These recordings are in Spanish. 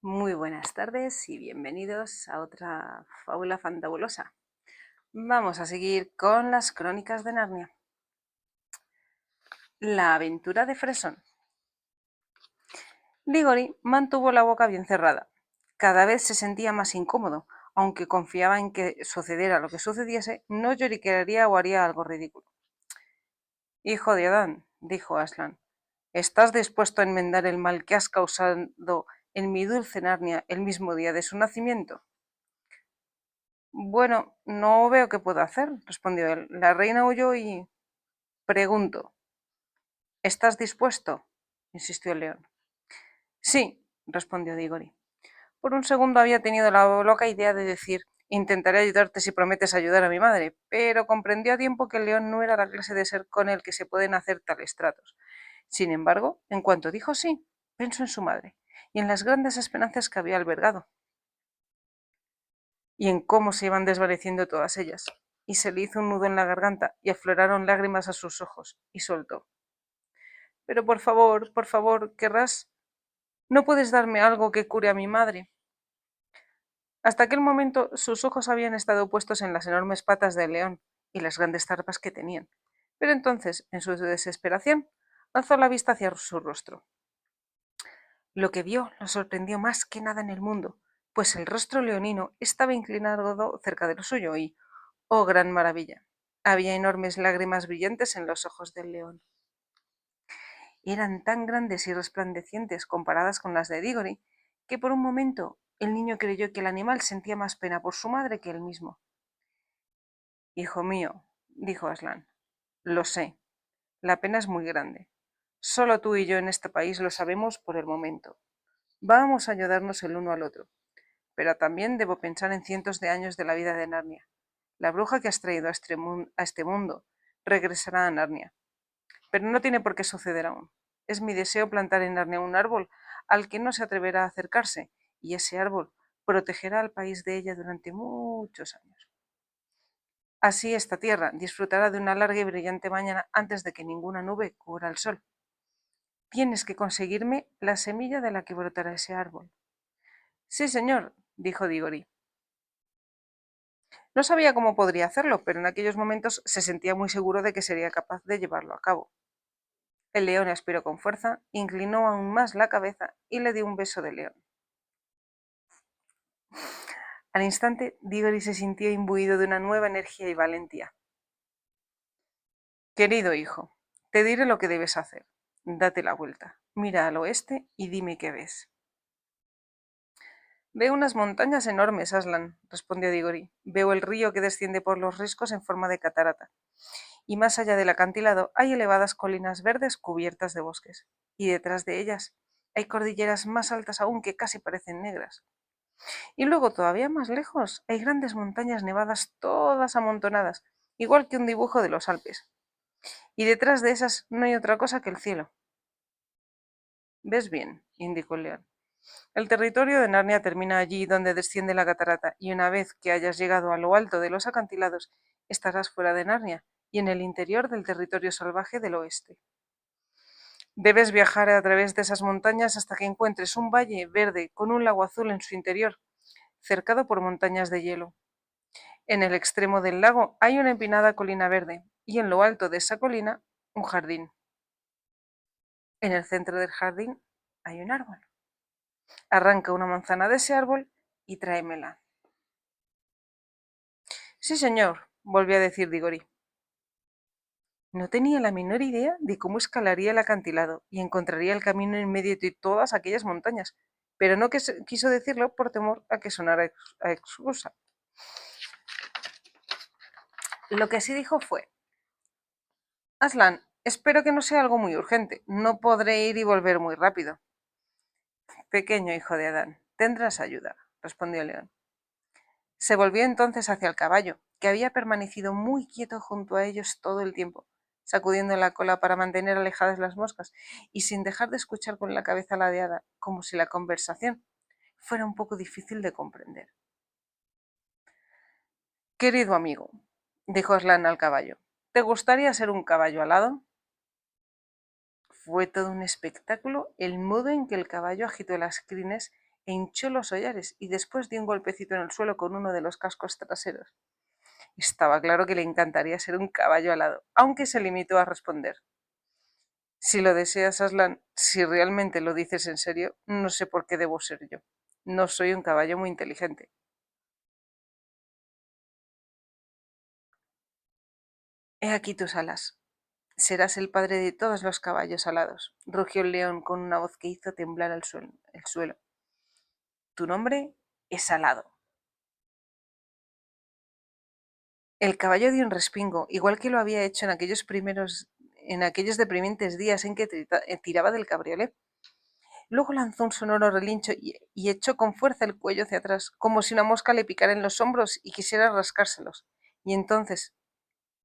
Muy buenas tardes y bienvenidos a otra fábula fantabulosa. Vamos a seguir con las crónicas de Narnia. La aventura de Fresón. Diggory mantuvo la boca bien cerrada. Cada vez se sentía más incómodo, aunque confiaba en que sucediera lo que sucediese, no lloriquearía o haría algo ridículo. Hijo de Adán, dijo Aslan, ¿estás dispuesto a enmendar el mal que has causado en mi dulce Narnia el mismo día de su nacimiento? Bueno, no veo qué puedo hacer, respondió él. La reina huyó y... Pregunto, ¿estás dispuesto? Insistió el león. Sí, respondió Diggory. Por un segundo había tenido la loca idea de decir, intentaré ayudarte si prometes ayudar a mi madre, pero comprendió a tiempo que el león no era la clase de ser con el que se pueden hacer tales tratos. Sin embargo, en cuanto dijo sí, pensó en su madre y en las grandes esperanzas que había albergado, y en cómo se iban desvaneciendo todas ellas, y se le hizo un nudo en la garganta y afloraron lágrimas a sus ojos, y soltó. Pero por favor, querrás... ¿No puedes darme algo que cure a mi madre? Hasta aquel momento sus ojos habían estado puestos en las enormes patas del león y las grandes zarpas que tenían, pero entonces, en su desesperación, alzó la vista hacia su rostro. Lo que vio lo sorprendió más que nada en el mundo, pues el rostro leonino estaba inclinado cerca de lo suyo y, oh gran maravilla, había enormes lágrimas brillantes en los ojos del león. Eran tan grandes y resplandecientes comparadas con las de Diggory, que por un momento el niño creyó que el animal sentía más pena por su madre que él mismo. Hijo mío, dijo Aslan, lo sé, la pena es muy grande. Solo tú y yo en este país lo sabemos por el momento. Vamos a ayudarnos el uno al otro. Pero también debo pensar en cientos de años de la vida de Narnia. La bruja que has traído a este mundo regresará a Narnia, pero no tiene por qué suceder aún. Es mi deseo plantar en Narnia un árbol al que no se atreverá a acercarse, y ese árbol protegerá al país de ella durante muchos años. Así esta tierra disfrutará de una larga y brillante mañana antes de que ninguna nube cubra el sol. Tienes que conseguirme la semilla de la que brotará ese árbol. Sí, señor, dijo Diggory. No sabía cómo podría hacerlo, pero en aquellos momentos se sentía muy seguro de que sería capaz de llevarlo a cabo. El león aspiró con fuerza, inclinó aún más la cabeza y le dio un beso de león. Al instante, Diggory se sintió imbuido de una nueva energía y valentía. Querido hijo, te diré lo que debes hacer. Date la vuelta, mira al oeste y dime qué ves. Veo unas montañas enormes, Aslan, respondió Diggory. Veo el río que desciende por los riscos en forma de catarata, y más allá del acantilado hay elevadas colinas verdes cubiertas de bosques, y detrás de ellas hay cordilleras más altas aún que casi parecen negras. Y luego, todavía más lejos, hay grandes montañas nevadas todas amontonadas, igual que un dibujo de los Alpes. Y detrás de esas no hay otra cosa que el cielo. ¿Ves bien?, indicó el león. El territorio de Narnia termina allí donde desciende la catarata, y una vez que hayas llegado a lo alto de los acantilados, estarás fuera de Narnia y en el interior del territorio salvaje del oeste. Debes viajar a través de esas montañas hasta que encuentres un valle verde con un lago azul en su interior, cercado por montañas de hielo. En el extremo del lago hay una empinada colina verde, y en lo alto de esa colina, un jardín. En el centro del jardín hay un árbol. Arranca una manzana de ese árbol y tráemela. Sí, señor, volvió a decir Diggory. No tenía la menor idea de cómo escalaría el acantilado y encontraría el camino en medio de todas aquellas montañas, pero no quiso decirlo por temor a que sonara a excusa. Lo que sí dijo fue: Aslan, espero que no sea algo muy urgente. No podré ir y volver muy rápido. Pequeño hijo de Adán, tendrás ayuda, respondió el león. Se volvió entonces hacia el caballo, que había permanecido muy quieto junto a ellos todo el tiempo, sacudiendo la cola para mantener alejadas las moscas y sin dejar de escuchar con la cabeza ladeada, como si la conversación fuera un poco difícil de comprender. Querido amigo, dijo Aslan al caballo, ¿te gustaría ser un caballo alado? Fue todo un espectáculo el modo en que el caballo agitó las crines e hinchó los hollares y después dio un golpecito en el suelo con uno de los cascos traseros. Estaba claro que le encantaría ser un caballo alado, aunque se limitó a responder: si lo deseas, Aslan, si realmente lo dices en serio, no sé por qué debo ser yo. No soy un caballo muy inteligente. He aquí tus alas. Serás el padre de todos los caballos alados, rugió el león con una voz que hizo temblar el suelo. Tu nombre es Alado. El caballo dio un respingo, igual que lo había hecho en aquellos deprimentes días en que tiraba del cabriolé. Luego lanzó un sonoro relincho y echó con fuerza el cuello hacia atrás, como si una mosca le picara en los hombros y quisiera rascárselos. Y entonces,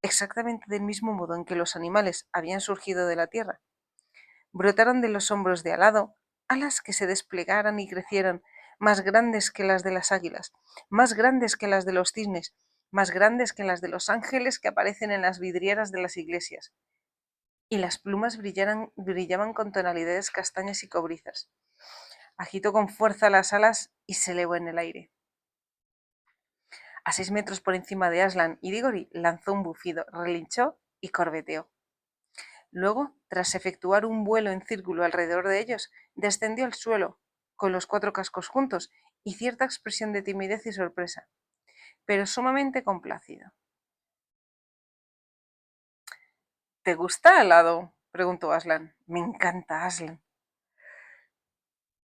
exactamente del mismo modo en que los animales habían surgido de la tierra, brotaron de los hombros de Alado alas que se desplegaran y crecieran, más grandes que las de las águilas, más grandes que las de los cisnes, más grandes que las de los ángeles que aparecen en las vidrieras de las iglesias. Y las plumas brillaban con tonalidades castañas y cobrizas. Agitó con fuerza las alas y se elevó en el aire. A 6 metros por encima de Aslan y Diggory lanzó un bufido, relinchó y corbeteó. Luego, tras efectuar un vuelo en círculo alrededor de ellos, descendió al suelo, con los 4 cascos juntos y cierta expresión de timidez y sorpresa, pero sumamente complacido. ¿Te gusta Alado?, preguntó Aslan. Me encanta, Aslan.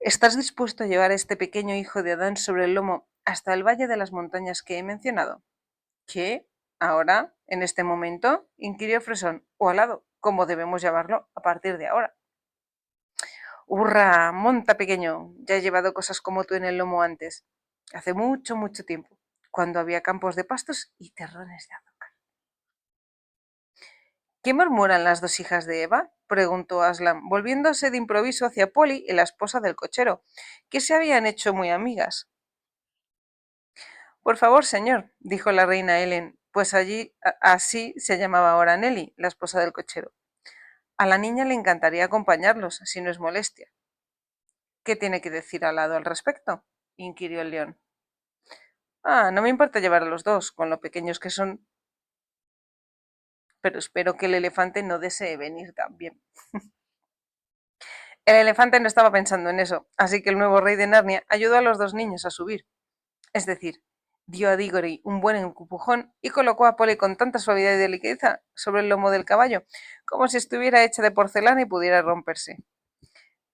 ¿Estás dispuesto a llevar a este pequeño hijo de Adán sobre el lomo hasta el valle de las montañas que he mencionado? ¿Qué? ¿Ahora? ¿En este momento?, inquirió Fresón, o Alado, como debemos llamarlo a partir de ahora. ¡Hurra! Monta, pequeño. Ya he llevado cosas como tú en el lomo antes. Hace mucho, mucho tiempo, cuando había campos de pastos y terrones de azúcar. ¿Qué murmuran las dos hijas de Eva?, preguntó Aslan, volviéndose de improviso hacia Polly y la esposa del cochero, que se habían hecho muy amigas. Por favor, señor, dijo la reina Helen, pues así se llamaba ahora Nelly, la esposa del cochero. A la niña le encantaría acompañarlos, si no es molestia. ¿Qué tiene que decir Alado al respecto?, inquirió el león. No me importa llevar a los dos, con lo pequeños que son, pero espero que el elefante no desee venir también. El elefante no estaba pensando en eso, así que el nuevo rey de Narnia ayudó a los dos niños a subir. Es decir, dio a Diggory un buen empujón y colocó a Polly con tanta suavidad y delicadeza sobre el lomo del caballo, como si estuviera hecha de porcelana y pudiera romperse.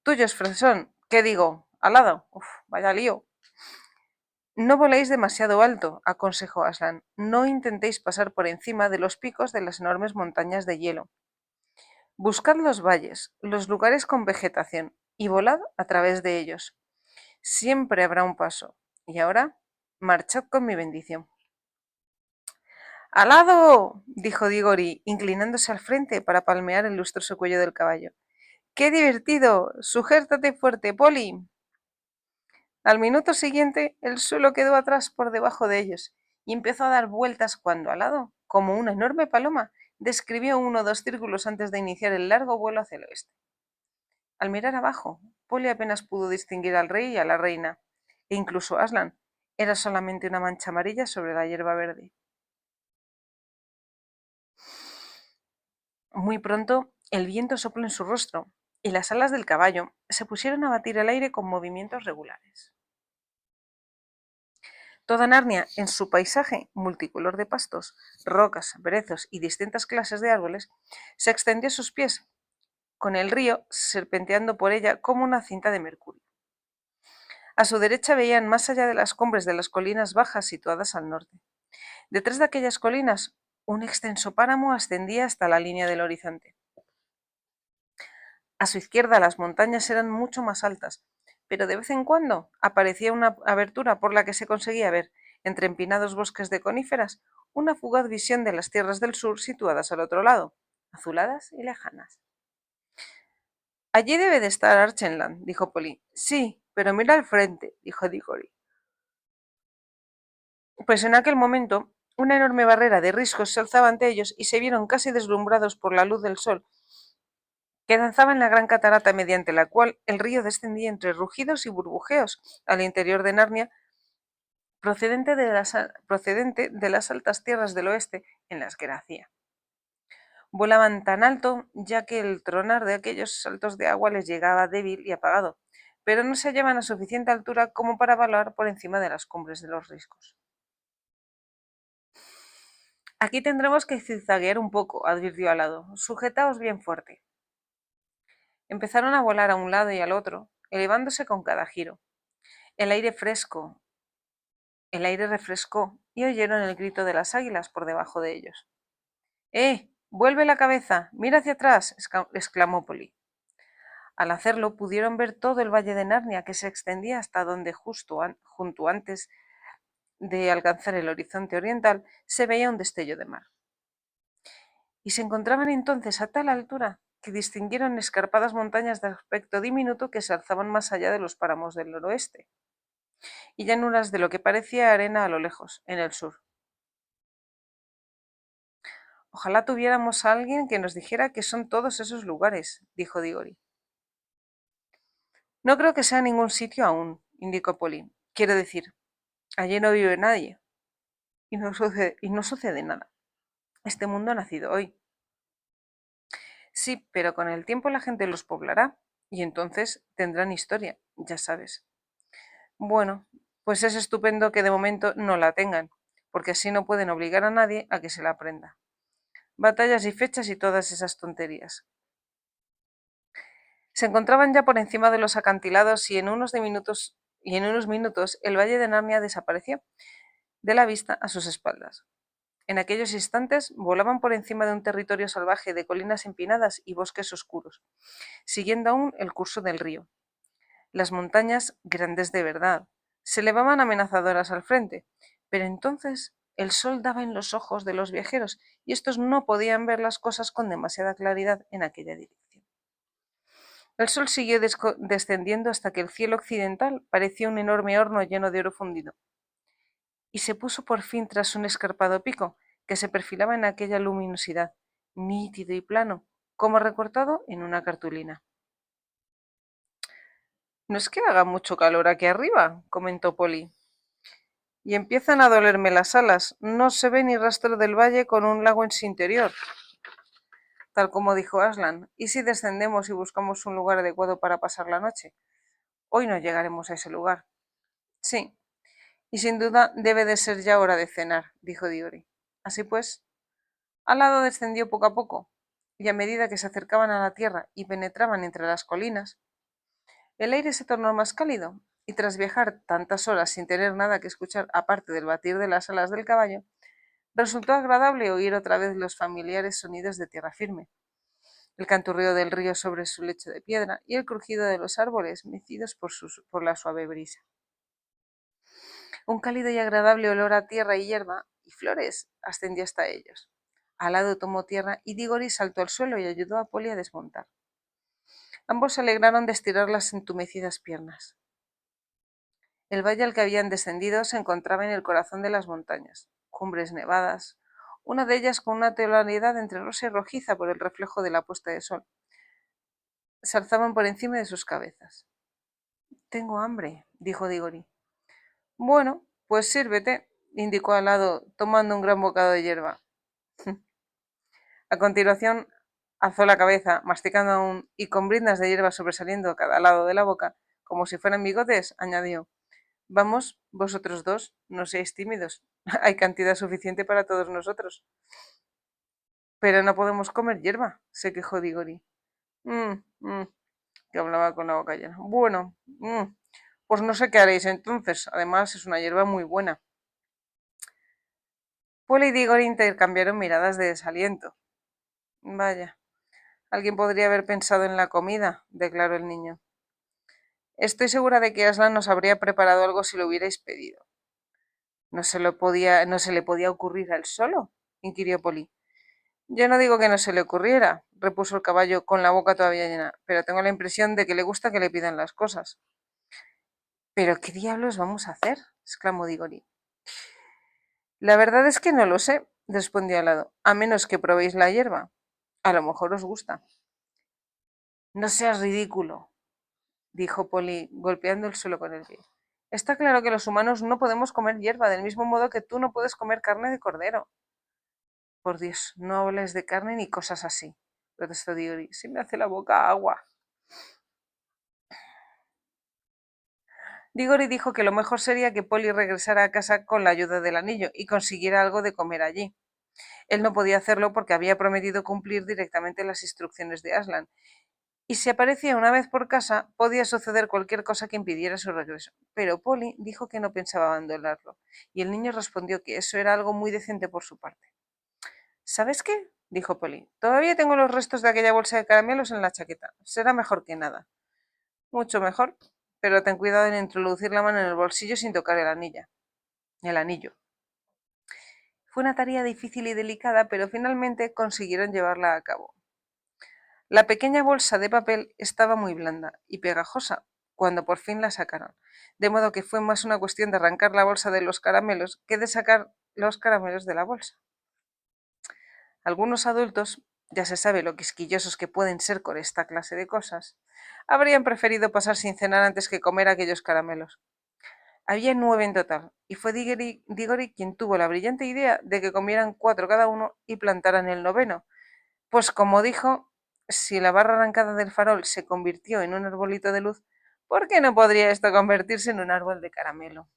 Tuyos, Fresón, ¿qué digo? Alado. Uf, vaya lío. No voléis demasiado alto, aconsejó Aslan. No intentéis pasar por encima de los picos de las enormes montañas de hielo. Buscad los valles, los lugares con vegetación, y volad a través de ellos. Siempre habrá un paso. Y ahora, marchad con mi bendición. ¡Alado!, dijo Diggory, inclinándose al frente para palmear el lustroso cuello del caballo. ¡Qué divertido! Sujétate fuerte, Polly. Al minuto siguiente, el suelo quedó atrás por debajo de ellos y empezó a dar vueltas cuando Alado, como una enorme paloma, describió 1 o 2 círculos antes de iniciar el largo vuelo hacia el oeste. Al mirar abajo, Polly apenas pudo distinguir al rey y a la reina, e incluso Aslan era solamente una mancha amarilla sobre la hierba verde. Muy pronto, el viento sopló en su rostro y las alas del caballo se pusieron a batir el aire con movimientos regulares. Toda Narnia, en su paisaje multicolor de pastos, rocas, brezos y distintas clases de árboles, se extendió a sus pies, con el río serpenteando por ella como una cinta de mercurio. A su derecha veían más allá de las cumbres de las colinas bajas situadas al norte. Detrás de aquellas colinas, un extenso páramo ascendía hasta la línea del horizonte. A su izquierda las montañas eran mucho más altas, pero de vez en cuando aparecía una abertura por la que se conseguía ver, entre empinados bosques de coníferas, una fugaz visión de las tierras del sur situadas al otro lado, azuladas y lejanas. Allí debe de estar Archenland, dijo Polly. Sí, pero mira al frente, dijo Diggory. Pues en aquel momento una enorme barrera de riscos se alzaba ante ellos y se vieron casi deslumbrados por la luz del sol que danzaba en la gran catarata mediante la cual el río descendía entre rugidos y burbujeos al interior de Narnia, procedente de las altas tierras del oeste en las que nacía. Volaban tan alto ya que el tronar de aquellos saltos de agua les llegaba débil y apagado, pero no se hallaban a suficiente altura como para volar por encima de las cumbres de los riscos. Aquí tendremos que zigzaguear un poco, advirtió Alado. Sujetaos bien fuerte. Empezaron a volar a un lado y al otro, elevándose con cada giro. El aire refrescó y oyeron el grito de las águilas por debajo de ellos. ¡Vuelve la cabeza! ¡Mira hacia atrás! Exclamó Polly. Al hacerlo pudieron ver todo el valle de Narnia, que se extendía hasta donde junto antes de alcanzar el horizonte oriental se veía un destello de mar. Y se encontraban entonces a tal altura que distinguieron escarpadas montañas de aspecto diminuto que se alzaban más allá de los páramos del noroeste, y llanuras de lo que parecía arena a lo lejos, en el sur. Ojalá tuviéramos a alguien que nos dijera qué son todos esos lugares, dijo Diggory. No creo que sea ningún sitio aún, indicó Polly. Quiero decir, allí no vive nadie, y no sucede nada. Este mundo ha nacido hoy. Sí, pero con el tiempo la gente los poblará, y entonces tendrán historia, ya sabes. Bueno, pues es estupendo que de momento no la tengan, porque así no pueden obligar a nadie a que se la aprenda. Batallas y fechas y todas esas tonterías. Se encontraban ya por encima de los acantilados y en unos minutos el valle de Narnia desapareció de la vista a sus espaldas. En aquellos instantes volaban por encima de un territorio salvaje de colinas empinadas y bosques oscuros, siguiendo aún el curso del río. Las montañas, grandes de verdad, se elevaban amenazadoras al frente, pero entonces el sol daba en los ojos de los viajeros y estos no podían ver las cosas con demasiada claridad en aquella dirección. El sol siguió descendiendo hasta que el cielo occidental parecía un enorme horno lleno de oro fundido, y se puso por fin tras un escarpado pico que se perfilaba en aquella luminosidad, nítido y plano, como recortado en una cartulina. No es que haga mucho calor aquí arriba, comentó Polly. Y empiezan a dolerme las alas. No se ve ni rastro del valle con un lago en su interior, tal como dijo Aslan. ¿Y si descendemos y buscamos un lugar adecuado para pasar la noche? Hoy no llegaremos a ese lugar. Sí, y sin duda debe de ser ya hora de cenar, dijo Diggory. Así pues, al lado descendió poco a poco, y a medida que se acercaban a la tierra y penetraban entre las colinas, el aire se tornó más cálido, y tras viajar tantas horas sin tener nada que escuchar aparte del batir de las alas del caballo, resultó agradable oír otra vez los familiares sonidos de tierra firme, el canturreo del río sobre su lecho de piedra y el crujido de los árboles mecidos por la suave brisa. Un cálido y agradable olor a tierra y hierba y flores ascendió hasta ellos. Alado tomó tierra y Diggory saltó al suelo y ayudó a Polly a desmontar. Ambos se alegraron de estirar las entumecidas piernas. El valle al que habían descendido se encontraba en el corazón de las montañas, cumbres nevadas, una de ellas con una tonalidad entre rosa y rojiza por el reflejo de la puesta de sol. Se alzaban por encima de sus cabezas. Tengo hambre, dijo Diggory. Bueno, pues sírvete, indicó Alado, tomando un gran bocado de hierba. A continuación, alzó la cabeza, masticando aún y con brindas de hierba sobresaliendo a cada lado de la boca, como si fueran bigotes, añadió: Vamos, vosotros dos, no seáis tímidos. Hay cantidad suficiente para todos nosotros. Pero no podemos comer hierba, se quejó Diggory. Que hablaba con la boca llena. Bueno, pues no sé qué haréis entonces. Además, es una hierba muy buena. Paul y Diggory intercambiaron miradas de desaliento. Vaya, alguien podría haber pensado en la comida, declaró el niño. Estoy segura de que Aslan nos habría preparado algo si lo hubierais pedido. ¿No se le podía ocurrir a él solo? Inquirió Polly. Yo no digo que no se le ocurriera, repuso el caballo con la boca todavía llena, pero tengo la impresión de que le gusta que le pidan las cosas. ¿Pero qué diablos vamos a hacer? Exclamó Diggory. La verdad es que no lo sé, respondió Alado, a menos que probéis la hierba. A lo mejor os gusta. No seas ridículo, dijo Polly, golpeando el suelo con el pie. Está claro que los humanos no podemos comer hierba, del mismo modo que tú no puedes comer carne de cordero. Por Dios, no hables de carne ni cosas así, protestó Diggory. Se me hace la boca agua. Diggory dijo que lo mejor sería que Polly regresara a casa con la ayuda del anillo y consiguiera algo de comer allí. Él no podía hacerlo porque había prometido cumplir directamente las instrucciones de Aslan, y si aparecía una vez por casa, podía suceder cualquier cosa que impidiera su regreso. Pero Polly dijo que no pensaba abandonarlo, y el niño respondió que eso era algo muy decente por su parte. ¿Sabes qué? Dijo Polly. Todavía tengo los restos de aquella bolsa de caramelos en la chaqueta. Será mejor que nada. Mucho mejor, pero ten cuidado en introducir la mano en el bolsillo sin tocar el anillo. El anillo. Fue una tarea difícil y delicada, pero finalmente consiguieron llevarla a cabo. La pequeña bolsa de papel estaba muy blanda y pegajosa cuando por fin la sacaron, de modo que fue más una cuestión de arrancar la bolsa de los caramelos que de sacar los caramelos de la bolsa. Algunos adultos, ya se sabe lo quisquillosos que pueden ser con esta clase de cosas, habrían preferido pasar sin cenar antes que comer aquellos caramelos. Había 9 en total, y fue Diggory quien tuvo la brillante idea de que comieran 4 cada uno y plantaran el noveno, pues como dijo, si la barra arrancada del farol se convirtió en un arbolito de luz, ¿por qué no podría esto convertirse en un árbol de caramelo?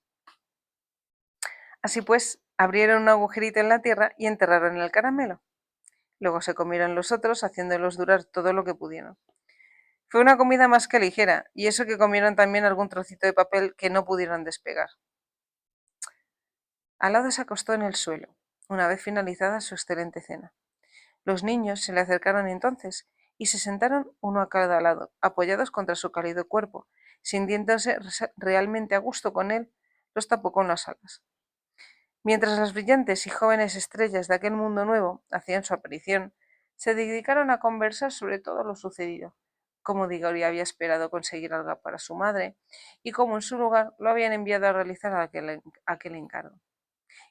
Así pues, abrieron un agujerito en la tierra y enterraron el caramelo. Luego se comieron los otros, haciéndolos durar todo lo que pudieron. Fue una comida más que ligera, y eso que comieron también algún trocito de papel que no pudieron despegar. Alado se acostó en el suelo, una vez finalizada su excelente cena. Los niños se le acercaron entonces y se sentaron uno a cada lado, apoyados contra su cálido cuerpo. Sintiéndose realmente a gusto con él, los tapó con las alas. Mientras las brillantes y jóvenes estrellas de aquel mundo nuevo hacían su aparición, se dedicaron a conversar sobre todo lo sucedido, cómo Diggory había esperado conseguir algo para su madre y cómo en su lugar lo habían enviado a realizar aquel encargo.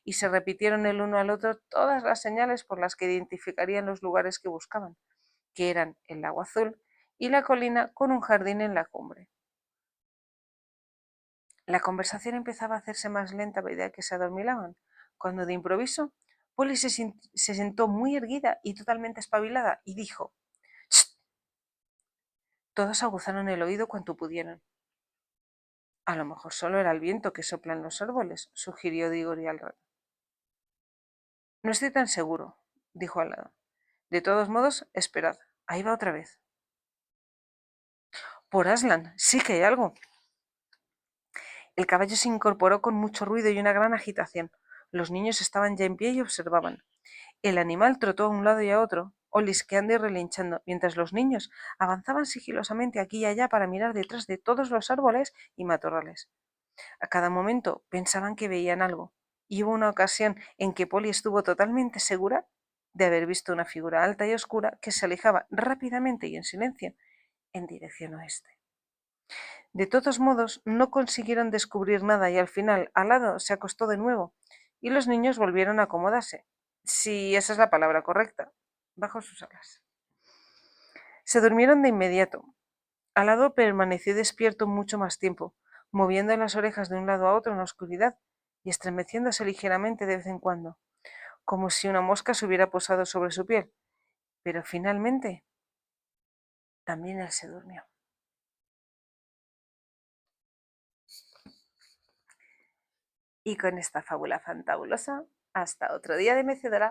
Y se repitieron el uno al otro todas las señales por las que identificarían los lugares que buscaban, que eran el lago azul y la colina con un jardín en la cumbre. La conversación empezaba a hacerse más lenta a medida que se adormilaban, cuando de improviso Polly se sentó muy erguida y totalmente espabilada y dijo: «¡Shh!». Todos aguzaron el oído cuanto pudieron. A lo mejor solo era el viento que sopla en los árboles, sugirió Diggory al rato. No estoy tan seguro, dijo al lado. De todos modos, esperad, ahí va otra vez. Por Aslan, sí que hay algo. El caballo se incorporó con mucho ruido y una gran agitación. Los niños estaban ya en pie y observaban. El animal trotó a un lado y a otro, olisqueando y relinchando, mientras los niños avanzaban sigilosamente aquí y allá para mirar detrás de todos los árboles y matorrales. A cada momento pensaban que veían algo, y hubo una ocasión en que Polly estuvo totalmente segura de haber visto una figura alta y oscura que se alejaba rápidamente y en silencio en dirección oeste. De todos modos, no consiguieron descubrir nada y al final Alado se acostó de nuevo y los niños volvieron a acomodarse, si esa es la palabra correcta, bajo sus alas. Se durmieron de inmediato. Alado permaneció despierto mucho más tiempo, moviendo las orejas de un lado a otro en la oscuridad y estremeciéndose ligeramente de vez en cuando, como si una mosca se hubiera posado sobre su piel. Pero finalmente también él se durmió. Y con esta fábula fantabulosa, hasta otro día de mecedora.